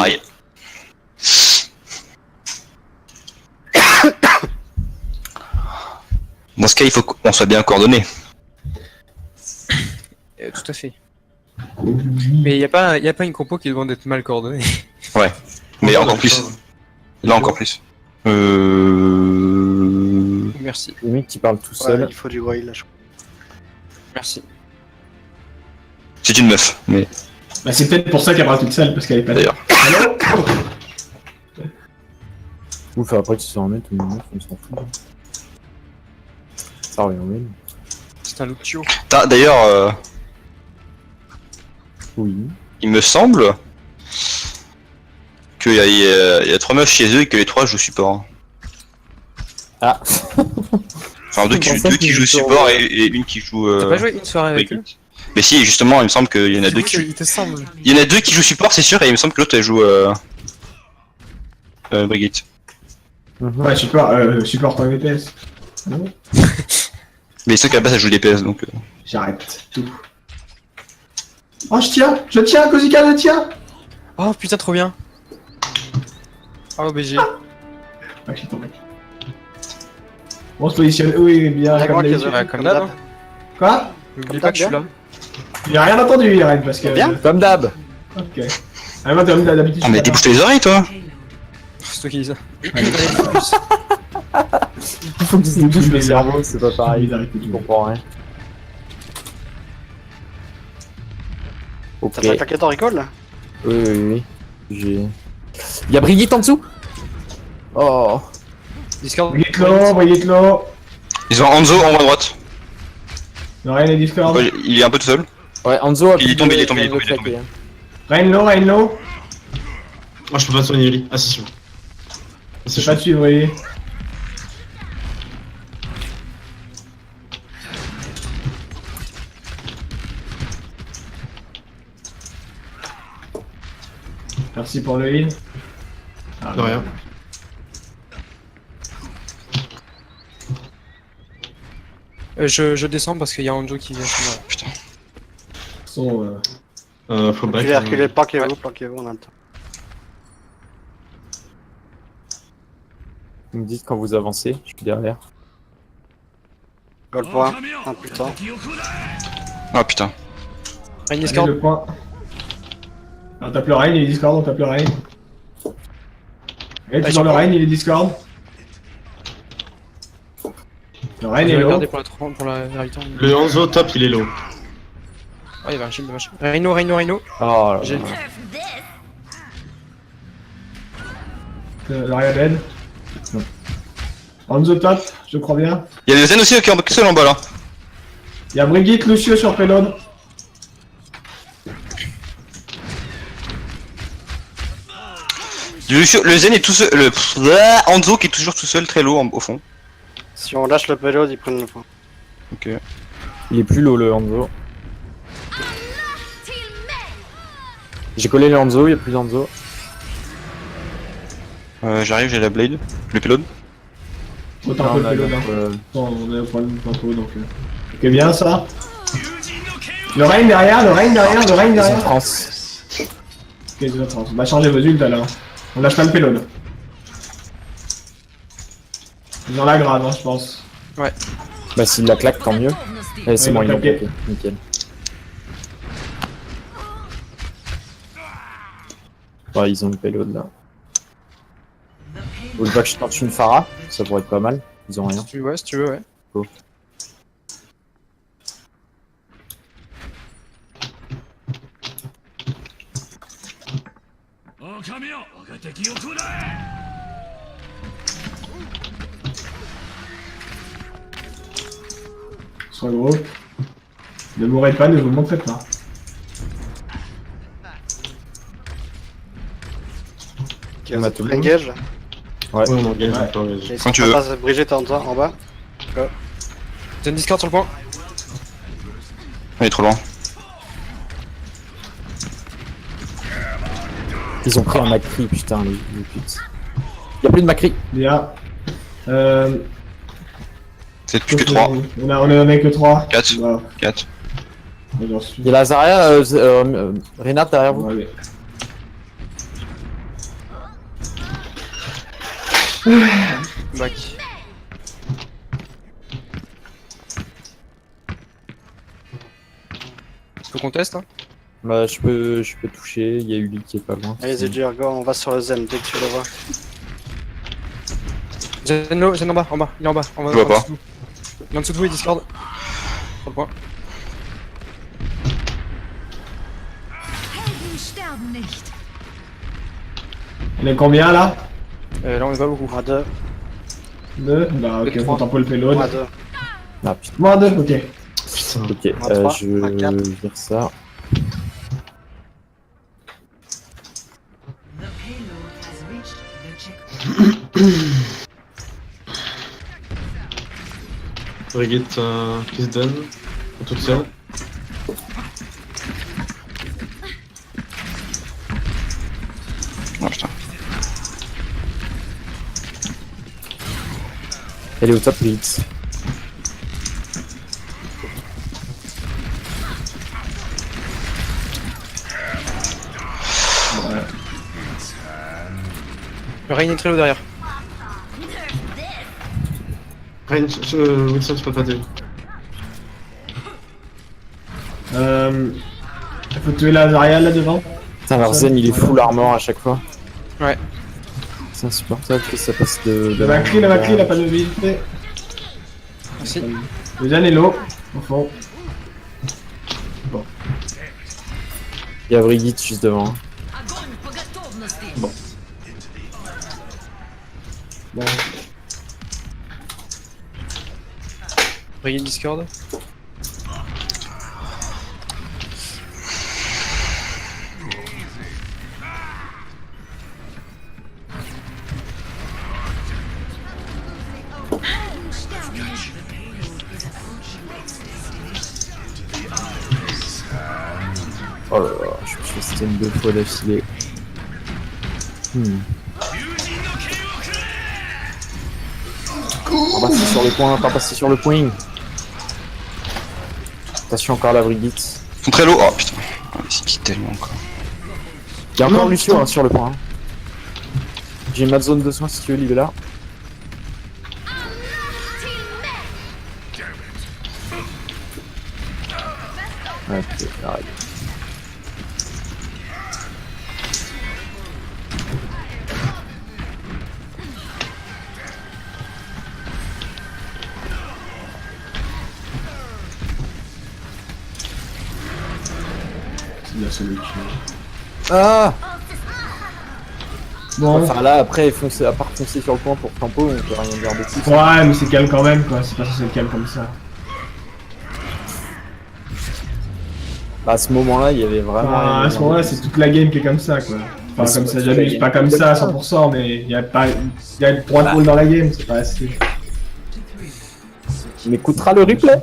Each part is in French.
try. Dans ce cas, il faut qu'on soit bien coordonnés. Tout à fait. Mais y a pas une compo qui demande d'être mal coordonnée. Ouais, mais encore plus. Là encore plus. Merci. Le mec qui parle tout seul. Ouais, il faut du Goyle là, je crois. Merci. C'est une meuf, mais Bah c'est peut-être pour ça qu'elle parle toute seule, parce qu'elle est pas d'ailleurs. Allô. Ouf, après tu s'en remets, tout le monde, on s'en fout. Ça revient même. C'est un Lucio. D'ailleurs, Oui. il me semble qu'il y a 3 meufs chez eux et que les 3 jouent support. Ah. Enfin, deux qui jouent support et une qui joue. T'as pas joué une soirée avec eux? Mais si, justement, il me semble qu'il y en a deux qui. Il te semble. Il y en a 2 qui jouent support, c'est sûr, et il me semble que l'autre elle joue. Brigitte. Ouais, support en VPS. Non. Mais c'est qu'à la base elle joue DPS donc. J'arrête tout. Oh, je tiens, Kozika, je tiens. Oh putain, trop bien. Oh, BG. Ah, je suis tombé. On se positionne, oui, bien, Y'a comme moi qui d'habitude. Ouais, comme d'hab. Quoi? N'oublie pas que je suis là. Il a rien entendu, Irene, parce que... Bien. Comme d'hab. Ok. Ah, moi, d'habitude... Ah, mais débouche les oreilles toi! C'est toi qui dis ça. Il faut que tu se débouches le cerveau, c'est pas pareil. Bizarre, Je comprends rien. Ok. T'as fait claquer ton recall là? Oui. J'ai. Y'a Brigitte en dessous? Oh. Discord. Brigitte-lo. Ils ont Hanzo en haut à droite. Rain et Discord. Ouais, il est un peu tout seul. Ouais, Anzo a Il est plus tombé, de- il est tombé, de il est tombé, il est claquer, hein. Rain-lo. Moi je peux pas soigner Yuli. Ah si, si. C'est pas de suivre, oui. Merci pour le heal. Ah, De rien. Je descends parce qu'il y a Anjo qui vient chez moi. Putain. Son, Faut back. Reculez, planquez-vous, on a le temps. Vous me dites quand vous avancez, je suis derrière. Goal point. Ah putain. Ah putain. Rain allez, Discord. le point. On tape le Rain, il est Discord, on tape le Rain. Et toujours le Rain, il est Discord. Le Rain Je est vais low. regarder pour la vérité. Le Hanzo top il est low. Oh, il y avait un shield de machin. Rhino. Oh là J'ai. là. Le Rain dead. On the top, je crois bien. Il y a des Zen aussi qui est seul en bas là. Il y a Brigitte, Lucio sur payload. Le Zen est tout seul. Hanzo qui est toujours tout seul très low au fond. Si on lâche le payload, ils prennent le point. Ok. Il est plus low le Hanzo. J'ai collé le Hanzo, il y a plus d'Hanzo. J'arrive, j'ai la blade. Le payload. Autant un peu le payload, hein. On est au point de tantôt donc. Ok, bien ça. Le Rain derrière. Ils ont trans. Ok, c'est notre chance. On va changer vos ults là. On lâche pas le payload. Ils ont la grave, hein, je pense. Bah s'il la claque, tant mieux. Eh, c'est Ouais, bon, il ils a l'ont claqué. claqué. Nickel. Ouais, ils ont le payload là. Faut pas que je tente une Pharah, ça pourrait être pas mal. Ils ont rien. Si tu veux, ouais. Go. Sois gros. Ne mourrez pas, ne vous montrez pas. Ok, On a tout le monde. engage. Ouais. Ouais, on engage, Ouais. on peut engager. Quand tu veux. Passe Brigitte en bas. J'ai un Discord sur le point. Il est trop loin. Ils ont pris un Macri, putain, les putes. Y'a plus de Macri. Bien. C'est plus que 3. On en a que 3. 4. Voilà. 4. J'en suis. Y'a la Zarya, Renat derrière vous. Bon, allez. Back. Faut qu'on teste hein. Bah, je peux toucher, il y a Uli qui est pas loin. Allez, Zedjurgo, on va sur le Zen dès que tu le vois. Zen en bas, il est en bas. Je vois pas. Il est en dessous de vous, il Discord. Sur le point. Helden sterben nicht. On est combien là? Là on est pas beaucoup. Moi 2, 2. Bah, ok, Trois. on tempo le payload. moi 2. Ah putain, Moi 2, ok. Putain. ok, À trois, je à quatre. vire ça. The payload has reached the checkpoint. Brigitte qui se donne. Toute seule. Oh putain. Elle est au top 8. Le Rain est très haut derrière. Rain, Wilson, tu peux pas t'aider. Faut tuer la Zarya là devant. Putain, leur Zen il est full armor à chaque fois. Ouais. C'est insupportable que ça passe de. La Macri, il a pas de mobilité. Merci. Le Zen est low, au fond. Il y a Brigitte juste devant. Bon. Brigitte Discord. Oh là là, je me suis stun 2 fois d'affilée. Pas passer sur le point, pas passer sur le point. Attention encore la Brigitte. Ils sont très low. Oh putain. Ah, mais c'est qui tellement quoi. Il y a encore Lucio hein, sur le point. J'ai ma zone de soins si tu veux, il est là. Ok, arrête. C'est de la solution. Ah Bon. Enfin là après foncer, à part foncer sur le point pour tempo, on peut rien dire de plus. Ouais, mais c'est calme quand même quoi. C'est pas censé être calme comme ça. Bah, à ce moment-là, il y avait vraiment. Enfin, rien à ce dire moment-là, de plus. c'est toute la game qui est comme ça quoi. Enfin, Mais comme c'est ça, pas j'abuse, toute la pas game. comme ça à 100%, mais il y a 3 calls dans la game, c'est pas assez. On écoutera le replay.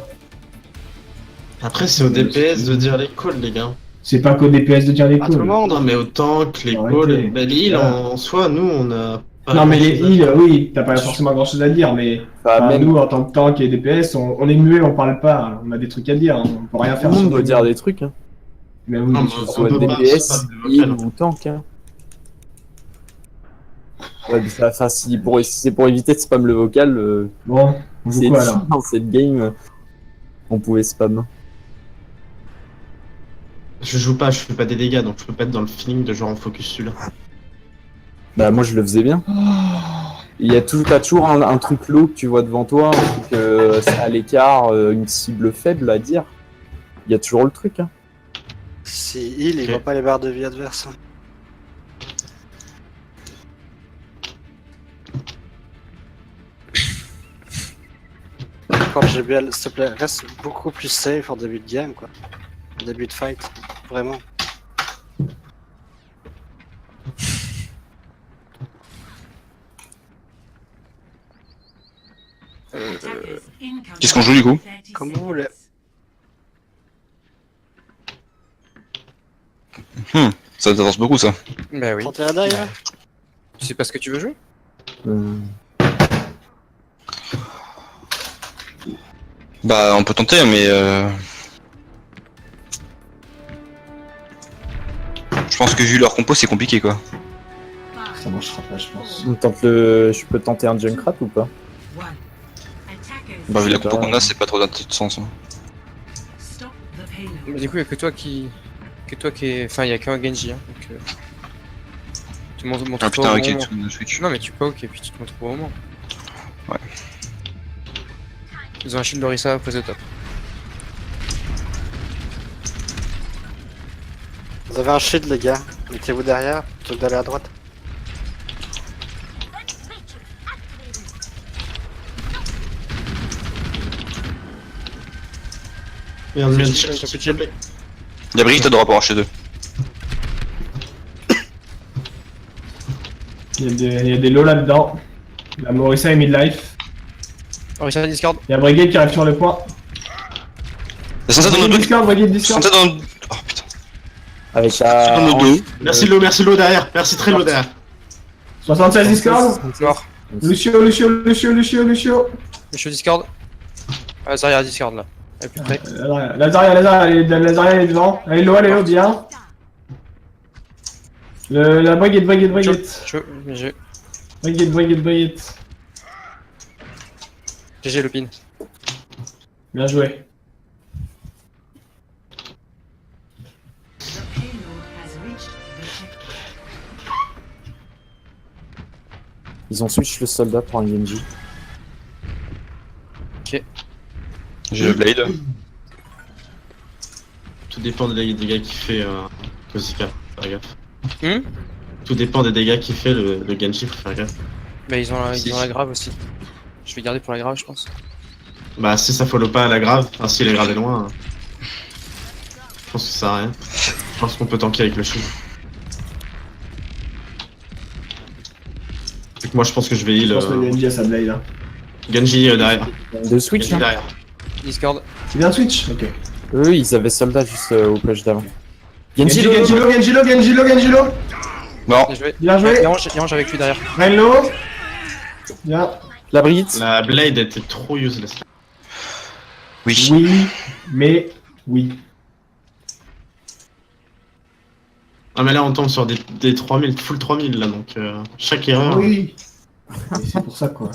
Après, c'est au DPS de dire les calls, les gars. C'est pas qu'au DPS de dire les À tout le calls. monde. Non, mais autant que les Arrêtez. calls. Bah, les heals, Voilà. en soi, nous, on a pas. Non mais les grand-chose à heals, oui, t'as pas forcément grand chose à dire, mais Enfin, enfin, même nous en tant que tank et DPS, on est muet, on parle pas, on a des trucs à dire, hein, on peut rien tout faire. le monde sur doit dire des trucs. Hein. Mais oui, Non, bien mais sûr. on Soit peut pas, DPS, c'est pas de heal vocal. ou tank. Hein. Ouais, mais ça, enfin, si c'est pour éviter de spam le vocal, Bon, on joue c'est quoi alors? dans cette game, on pouvait spam. Je joue pas, je fais pas des dégâts, donc je peux pas être dans le feeling de genre on focus celui-là. Bah moi je le faisais bien. Il y a toujours, t'as toujours un truc low que tu vois devant toi, un truc à l'écart, une cible faible à dire. Il y a toujours le truc. Hein. Si il Ok. voit pas les barres de vie adverses. Quand GBL, s'il te plaît, reste beaucoup plus safe en début de game, quoi. En début de fight, vraiment. Qu'est-ce qu'on joue, du coup? Comme vous voulez. Ça t'avance beaucoup ça. Bah oui. 31 die, là. Tu sais pas ce que tu veux jouer? Bah on peut tenter mais je pense que vu leur compo c'est compliqué quoi. Ça marchera pas, je pense. On tente le... Je peux tenter un Junkrat ou pas? One. Attackers. Bah, vu la compo qu'on a, c'est pas trop d'un sens. Hein. Stop the payload. Mais du coup, il y a que toi qui. Enfin, il y a qu'un Genji, hein. Donc. Tu montres Ah pas putain, au ok, moment. tout le switch. Non, mais tu poke et puis tu te montres au moment. Ouais. Ils ont un shield d'Orisa près de top. Vous avez un shield, les gars. Mettez-vous derrière, plutôt que d'aller à droite. Merde, merde, Y'a Brigitte à droite pour chez eux. Il y a des low là-dedans. La Morissa est midlife. Orisa Discord. Il y a Brigade qui arrive sur le point. Y'a censé dans nos Brigade deux. Discord, Brigade Discord. Censé dans nos. Oh putain. Avec Censé dans nos deux. Merci low derrière. Merci très low derrière. 76 Discord. Mort. Lucio. Monsieur Discord. Ah, Zarya Discord là. Elle est plus près. Lazaria, elle est devant. Elle est low, bien. La Brigade. Chaud, GG. Brigade. GG le pin. Bien joué. The payload has reached the checkpoint. Ils ont switch le soldat pour un Genji. J'ai le blade. Tout dépend des dégâts qu'il fait Kozika, faut faire gaffe. Hmm. Tout dépend des dégâts qu'il fait le Genji, faut faire gaffe. Bah, ils ont la grave aussi. Je vais garder pour la grave, je pense. Bah si ça follow pas la grave, enfin si la grave est loin, je pense que ça sert à rien. Je pense qu'on peut tanker avec le shield. Donc moi je pense que je vais heal Je pense que le Genji a sa blade là. Genji derrière. De switch, Genji hein. derrière. Discord. C'est bien Switch. Ok. Eux, ils avaient soldat juste au push d'avant. Genji low. low. Bon. Bien joué. Bien joué. Il range avec lui derrière. Rain low. Bien. La Brigitte. La blade était trop useless. Oui. Oui, mais oui. Ah mais là on tombe sur des 3000, full 3000 là donc chaque erreur. Oui. Et c'est pour ça quoi.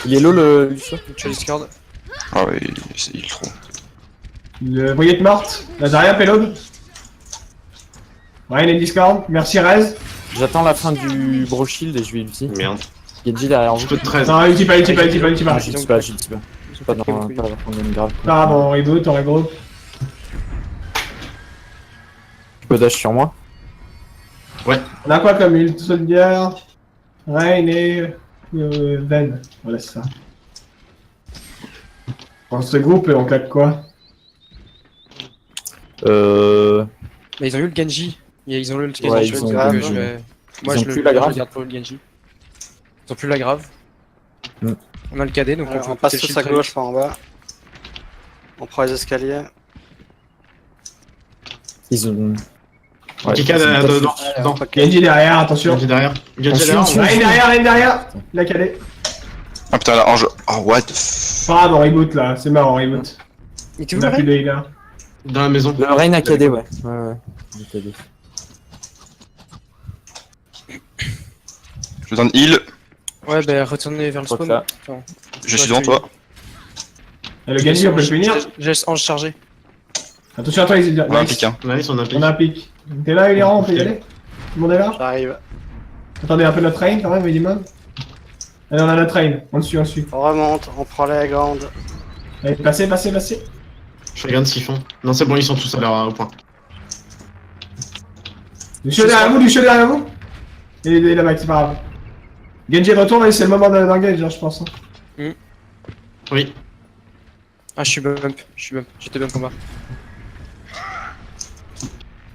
Il est low le Lucio. Monsieur Discord. Ah ouais, il est trop. Le Brigade morte. Lazaria payload. Ryan et Discord. Merci Rez. J'attends la fin du bro shield et je vais ulti. Merde. Genji derrière Je vous. peux te 13. Non, ulti pas. Ah, j'ulti pas. Pas dans beaucoup. pas la fin grave. Ah bon, on reboot. Tu peux dash sur moi. On a quoi comme ult Soldier, Rain et Ven. Voilà, c'est ça. On se groupe et on claque quoi? Mais ils ont eu le Genji. Ils ont eu le Ouais, Genji. ils ont donc, eu le je Genji. vais- Moi, Ils je ont plus le la grave. je garde pour le Genji. Ils ont plus la grave. Mm. On a le KD, donc Alors, on on peut passe péter le tous à shield gauche, pas en bas. On prend les escaliers. Ils ont. Ouais, Kika ils ont pas dedans. switch. Non. Genji derrière, attention. Genji derrière. Genji Attention, derrière. Rain derrière. Il a calé. Ah putain, la Ange. Oh, what the f. Pas grave, on reboot là, c'est marrant, on reboot. Il était On où a le plus raid de healer. Dans la maison. Le Rain AKD, ouais. Ouais. AKD. Je donne heal. Ouais, bah retournez vers le Crois que spawn. là. Attends. Je suis devant toi. Et le Genji, on peut le punir. Je laisse Ange charger. Attention à toi, les On a un nice. pic, hein. Nice, on a piqué. On a un pic. T'es là, Hilaire, on peut y aller? Tout le monde est là? J'arrive. Attendez un peu notre train quand même, minimum. Allez, on a notre train, on le suit. On remonte, on prend les grandes. Allez, passez. Je regarde ce qu'ils font. Non, c'est bon, ils sont tous à leur au point. Lucio derrière vous. Il est là-bas, c'est pas grave. Genji de retour, là, c'est le moment d'engage, hein, je pense. Hein. Oui. Ah, je suis bump. J'étais bump combat.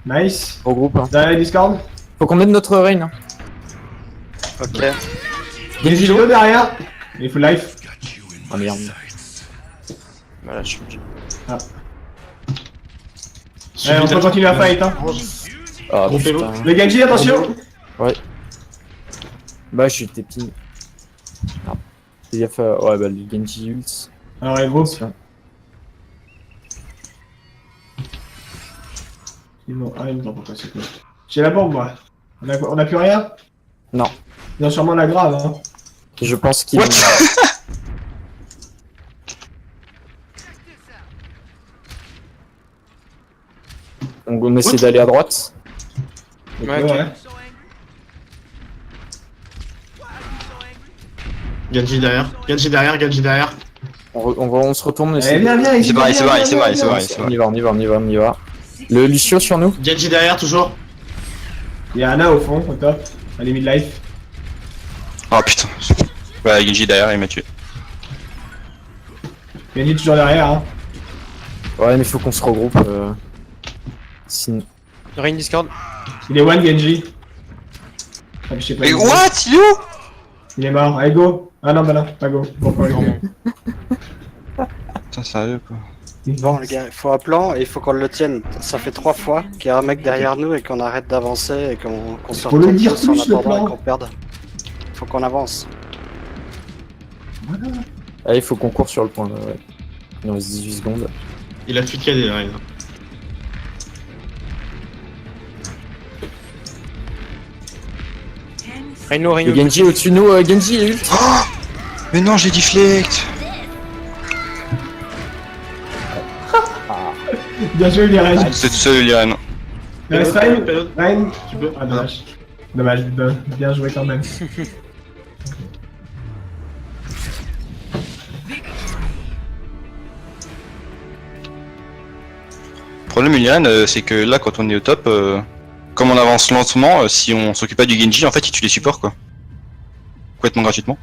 Nice. Au groupe, hein. Derrière les Discord. Faut qu'on aide notre Rain. Hein. Ok. Genji low derrière. Il faut life. Ah merde. Voilà, je suis. Allez, on peut continuer à fight, hein. Ah Groupez-vous. putain. Le Genji, attention. Bah, j'étais ping. Fais gaffe à... Ouais, bah le Genji ult. Alors, les groupes. Attention. Ils m'ont pas passé quoi. J'ai la bombe, moi. On a plus rien? Non. Ils ont sûrement la grave, hein. Je pense qu'ils What? vont... On essaie d'aller à droite. Ouais, ok. Genji derrière, Genji derrière, Genji derrière. On se retourne. on Eh, essaie de- viens, viens, C'est pareil, c'est pareil, c'est pareil, c'est pareil, c'est On pareil. y va, on y va, on y va, on y va. Le Lucio sur nous. Genji derrière toujours. Il y a Anna au fond, au top. Elle est mid-life. Oh putain. Ouais, Genji derrière, il m'a tué. Genji toujours derrière, hein. Ouais, mais faut qu'on se regroupe. Sinon... Rain Discord. Il est one, Genji. Ah, je sais pas. Mais il est- what? Il est où? Il est mort. Allez, go. Ah non, bah là, pas go. Pourquoi go. Putain, sérieux quoi. Bon, les gars, il faut un plan et il faut qu'on le tienne. Ça fait 3 fois qu'il y a un mec derrière nous et qu'on arrête d'avancer et qu'on se Faut le retourne dire tous en plus, le attendant plan. et qu'on perde. Faut qu'on avance. Ah, il faut qu'on court sur le point là, ouais. Il nous reste 18 secondes. Il a tweet KD, Rein. Reino, Le Genji au-dessus de nous, Genji est ult. Mais non, j'ai deflect. Bien joué, les Reines. C'est tout seul, Liran. Il reste Reine. Période. Reine. Tu peux. Ah, dommage. Dommage, bien joué quand même. Le problème, Liran, c'est que là, quand on est au top, comme on avance lentement, si on s'occupe pas du Genji, en fait, il tue les supports quoi. Complètement gratuitement.